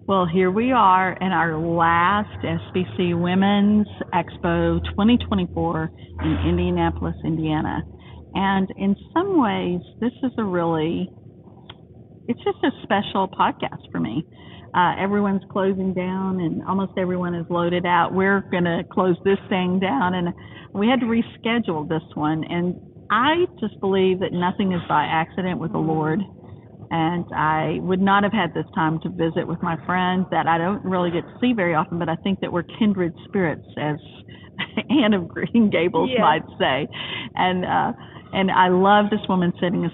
Well, here we are in our last SBC Women's Expo 2024 in Indianapolis, Indiana. And in some ways, this is it's just a special podcast for me. Everyone's closing down and almost everyone is loaded out. We're going to close this thing down, and we had to reschedule this one. And I just believe that nothing is by accident with the Lord. And I would not have had this time to visit with my friends that I don't really get to see very often, but I think that we're kindred spirits, as Anne of Green Gables might say. And I love this woman sitting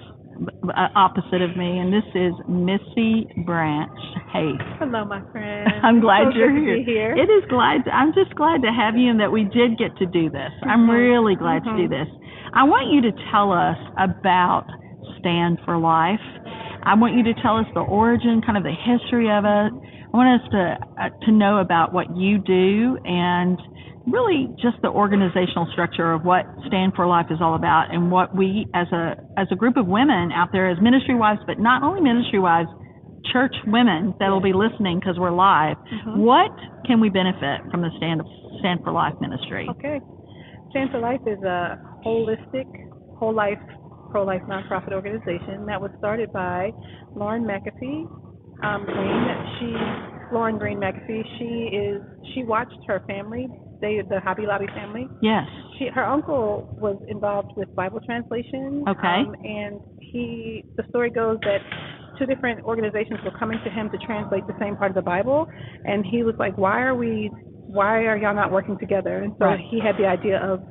opposite of me, and this is Missie Branch. Hey. Hello, my friend. I'm glad you're here. It is I'm just glad to have you and that we did get to do this. I'm really glad to do this. I want you to tell us about Stand for Life. I want you to tell us the origin, kind of the history of it. I want us to know about what you do and really just the organizational structure of what Stand for Life is all about, and what we as a group of women out there as ministry wives, but not only ministry wives, church women that will be listening because we're live. What can we benefit from the Stand for Life ministry? Okay. Stand for Life is a holistic, whole life, pro-life nonprofit organization that was started by Lauren McAfee Lauren Green McAfee. She watched her family, the Hobby Lobby family. Yes. Her uncle was involved with Bible translation. Okay. And the story goes that two different organizations were coming to him to translate the same part of the Bible, and he was like, why are y'all not working together? And so he had the idea of,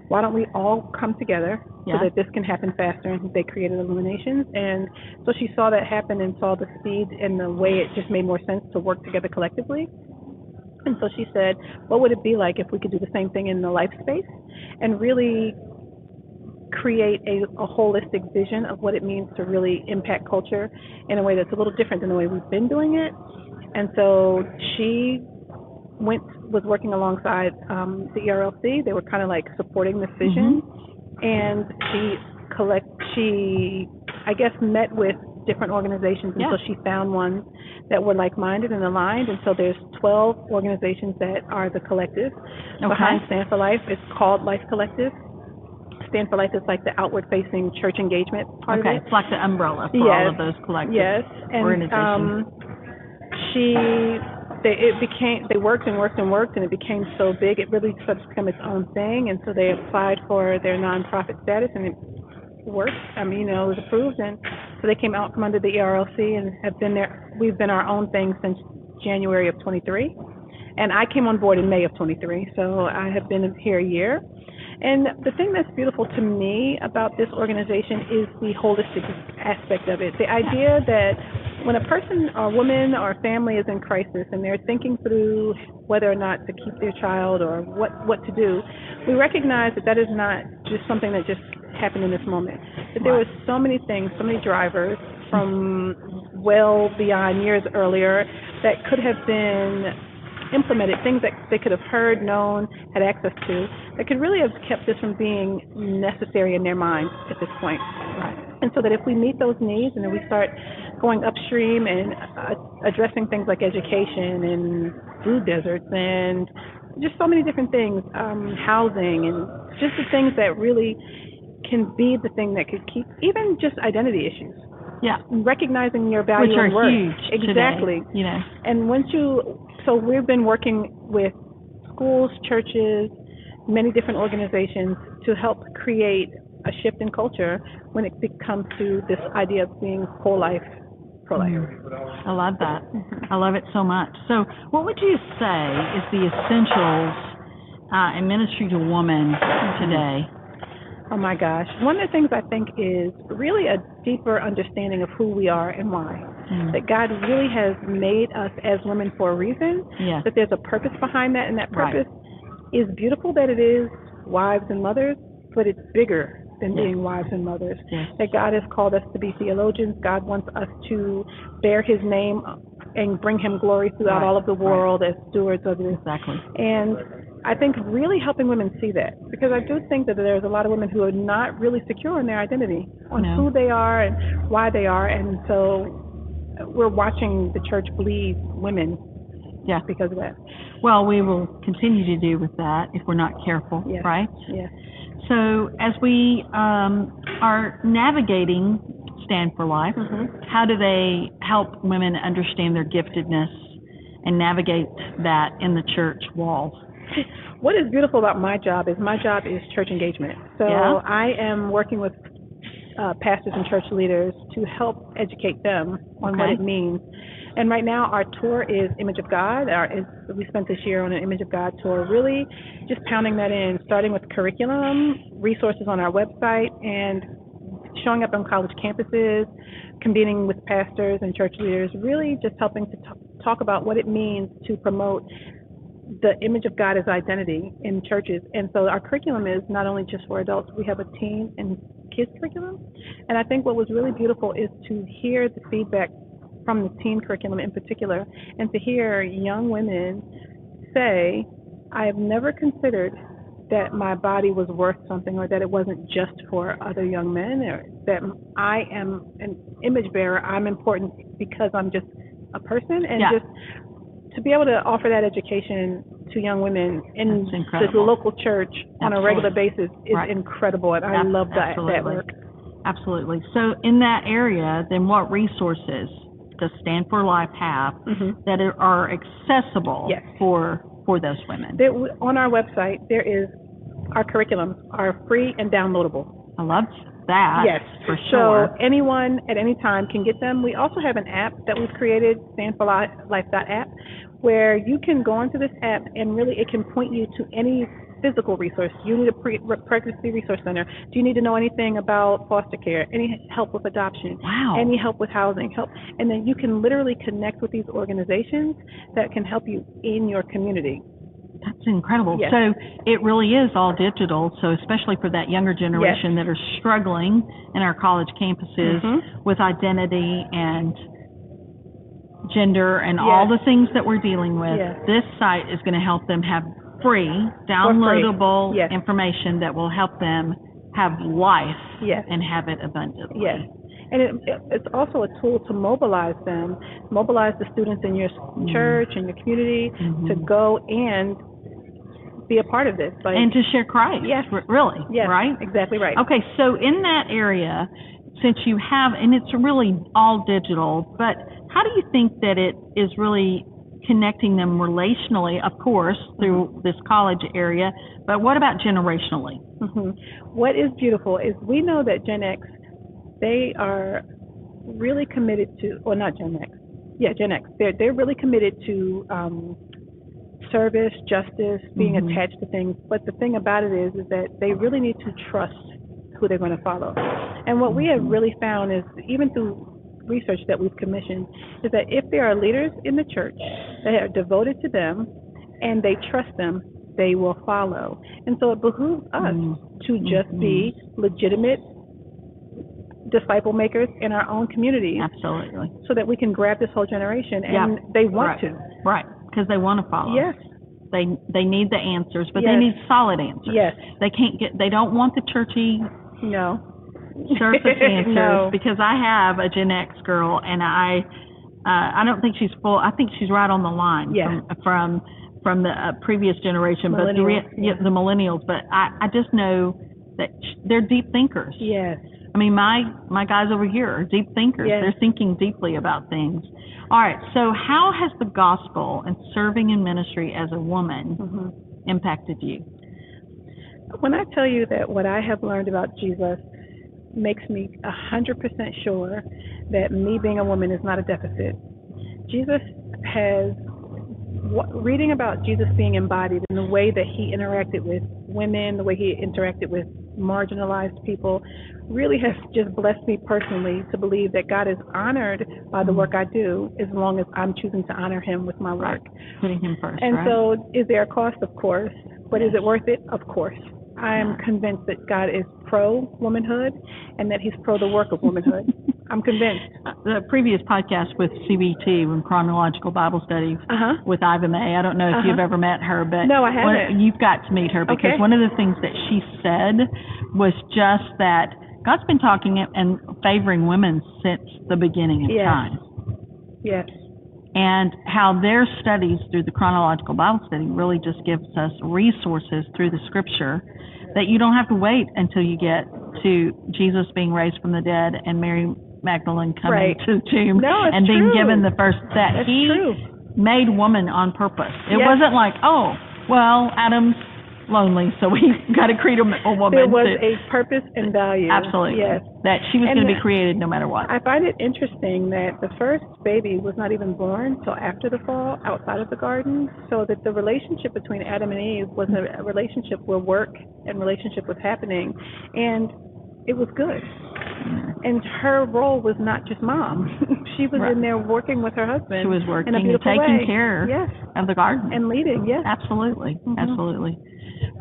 why don't we all come together so that this can happen faster? And they created Illuminations. And so she saw that happen and saw the speed and the way it just made more sense to work together collectively. And so she said, what would it be like if we could do the same thing in the life space and really create a holistic vision of what it means to really impact culture in a way that's a little different than the way we've been doing it? And so she was working alongside the ERLC. They were kind of like supporting this vision, and she I guess met with different organizations until she found ones that were like-minded and aligned. And so there's 12 organizations that are the collective behind Stand for Life. It's called Life Collective. Stand for Life is like the outward-facing church engagement part of it. It's like the umbrella for all of those collective organizations. They worked and worked and worked, and it became so big, it really started to become its own thing. And so they applied for their nonprofit status, and it worked. I mean, it was approved, and so they came out from under the ERLC and have been there. We've been our own thing since January of 23, and I came on board in May of 23, so I have been here a year. And the thing that's beautiful to me about this organization is the holistic aspect of it. The idea that when a person or woman or family is in crisis and they're thinking through whether or not to keep their child or what to do, we recognize that is not just something that just happened in this moment. That there were so many things, so many drivers from well beyond years earlier that could have been implemented, things that they could have heard, known, had access to, that could really have kept this from being necessary in their minds at this point. And so that if we meet those needs and then we start going upstream and addressing things like education and food deserts and just so many different things, housing, and just the things that really can be the thing that could keep, even just identity issues. Yeah. Recognizing your value and worth. Which are huge exactly. Today, you know. And so we've been working with schools, churches, many different organizations to help create a shift in culture when it comes to this idea of being whole life, pro-life. I love that. I love it so much. So what would you say is the essentials in ministry to women today? Oh my gosh. One of the things I think is really a deeper understanding of who we are and why. That God really has made us as women for a reason. Yeah. That there's a purpose behind that, and that purpose is beautiful that it is wives and mothers, but it's bigger than being wives and mothers. That God has called us to be theologians. God wants us to bear his name and bring him glory throughout all of the world as stewards of this. Exactly. And I think really helping women see that, because I do think that there's a lot of women who are not really secure in their identity, on No. who they are and why they are, and so we're watching the church bleed women Yeah. because of that. Well, we will continue to do with that if we're not careful, Yes. right? Yes. So as we are navigating Stand for Life, how do they help women understand their giftedness and navigate that in the church walls? What is beautiful about my job is church engagement. So Yeah. I am working with pastors and church leaders to help educate them on what Okay. it means. And right now our tour is Image of God. We spent this year on an Image of God tour, really just pounding that in, starting with curriculum, resources on our website, and showing up on college campuses, convening with pastors and church leaders, really just helping to talk about what it means to promote the image of God as identity in churches. And so our curriculum is not only just for adults, we have a teen and kids curriculum. And I think what was really beautiful is to hear the feedback from the teen curriculum in particular, and to hear young women say, I have never considered that my body was worth something, or that it wasn't just for other young men, or that I am an image bearer, I'm important because I'm just a person. And just to be able to offer that education to young women in the local church on a regular basis is incredible, and I love that work. Absolutely. So in that area, then what resources does Stand for Life have that are accessible for those women? On our website, there is our curriculum, are free and downloadable. I love that. Yes, for sure. So anyone at any time can get them. We also have an app that we've created, Stand for Life app, where you can go into this app and really it can point you to any physical resource. Do you need a pregnancy resource center? Do you need to know anything about foster care? Any help with adoption? Wow. Any help with housing? And then you can literally connect with these organizations that can help you in your community. That's incredible. Yes. So it really is all digital. So especially for that younger generation that are struggling in our college campuses with identity and gender and all the things that we're dealing with, this site is going to help them have free, downloadable information that will help them have life and have it abundantly. Yes. And it's also a tool to mobilize the students in your church and your community to go and be a part of this. And to share Christ. Yes. Really. Yes. Right? Exactly right. Okay, so in that area, since you have, and it's really all digital, but how do you think that it is really connecting them relationally, of course, through this college area, but what about generationally? What is beautiful is we know that Gen X, they are really committed to, or not Gen X, Gen X, they're really committed to service, justice, being attached to things, but the thing about it is that they really need to trust who they're going to follow. And what we have really found is, even through research that we've commissioned, is that if there are leaders in the church that are devoted to them and they trust them, they will follow. And so it behooves us to just be legitimate disciple makers in our own communities. Absolutely. So that we can grab this whole generation, and they want to. Right, because they want to follow. Yes. They need the answers, but they need solid answers. Yes. They don't want the churchy surface answers, because I have a Gen X girl, and I don't think she's full. I think she's right on the line from the previous generation, but the millennials. But I just know that they're deep thinkers. Yes. I mean, my guys over here are deep thinkers. Yes. They're thinking deeply about things. All right. So how has the gospel and serving in ministry as a woman impacted you? When I tell you that what I have learned about Jesus makes me 100% sure that me being a woman is not a deficit. Reading about Jesus being embodied in the way that he interacted with women, the way he interacted with marginalized people, really has just blessed me personally to believe that God is honored by the work I do, as long as I'm choosing to honor him with my work. Putting him first. And so is there a cost? Of course. But is it worth it? Of course. I am convinced that God is pro-womanhood and that he's pro the work of womanhood. I'm convinced. The previous podcast with CBT, when Chronological Bible Study with Iva May, I don't know if you've ever met her, but no, I haven't. You've got to meet her, because one of the things that she said was just that God's been talking and favoring women since the beginning of time. Yes. And how their studies through the Chronological Bible Study really just gives us resources through the Scripture that you don't have to wait until you get to Jesus being raised from the dead and Mary Magdalene coming to the tomb and being given the first, that he made woman on purpose. It wasn't like, oh, well, Adam's lonely, so we got to create a woman. There was a purpose and value. Absolutely. Yes. That she was going to be created no matter what. I find it interesting that the first baby was not even born till after the fall, outside of the garden, so that the relationship between Adam and Eve was a relationship where work and relationship was happening, and it was good. And her role was not just mom. She was in there working with her husband. She was working and taking care of the garden. And leading, Absolutely. Absolutely.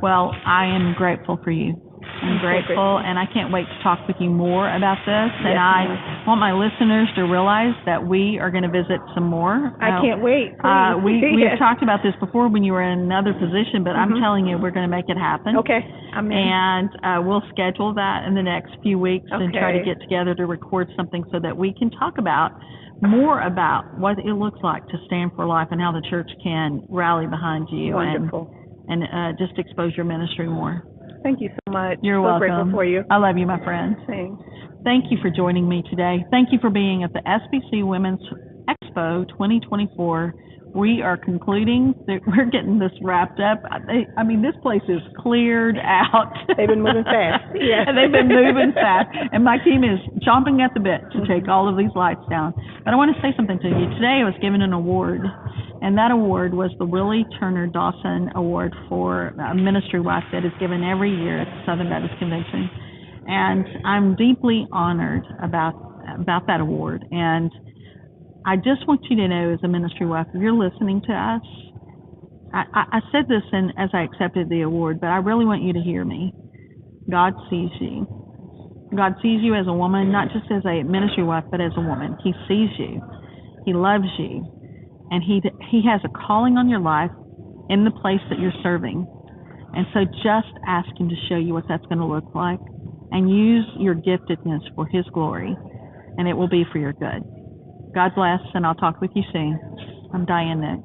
Well, I am grateful for you. I'm grateful, and I can't wait to talk with you more about this. And I want my listeners to realize that we are going to visit some more. I can't wait. We have talked about this before when you were in another position, but I'm telling you, we're going to make it happen. Okay. I'm in. And we'll schedule that in the next few weeks and try to get together to record something so that we can talk about more about what it looks like to stand for life and how the church can rally behind you. Wonderful. And just expose your ministry more. Thank you so much. You're welcome. Grateful for you. I love you, my friend. Thanks. Thank you for joining me today. Thank you for being at the SBC Women's Expo 2024. We are concluding. We're getting this wrapped up. I mean, this place is cleared out. They've been moving fast. Yes. They've been moving fast. And my team is chomping at the bit to take all of these lights down. But I want to say something to you. Today I was given an award, and that award was the Willie Turner Dawson Award for a ministry wife that is given every year at the Southern Baptist Convention. And I'm deeply honored about that award. And I just want you to know, as a ministry wife, if you're listening to us, I said this as I accepted the award, but I really want you to hear me. God sees you. God sees you as a woman, not just as a ministry wife, but as a woman. He sees you. He loves you. And he has a calling on your life in the place that you're serving. And so just ask him to show you what that's going to look like, and use your giftedness for his glory, and it will be for your good. God bless, and I'll talk with you soon. I'm Diane Nix.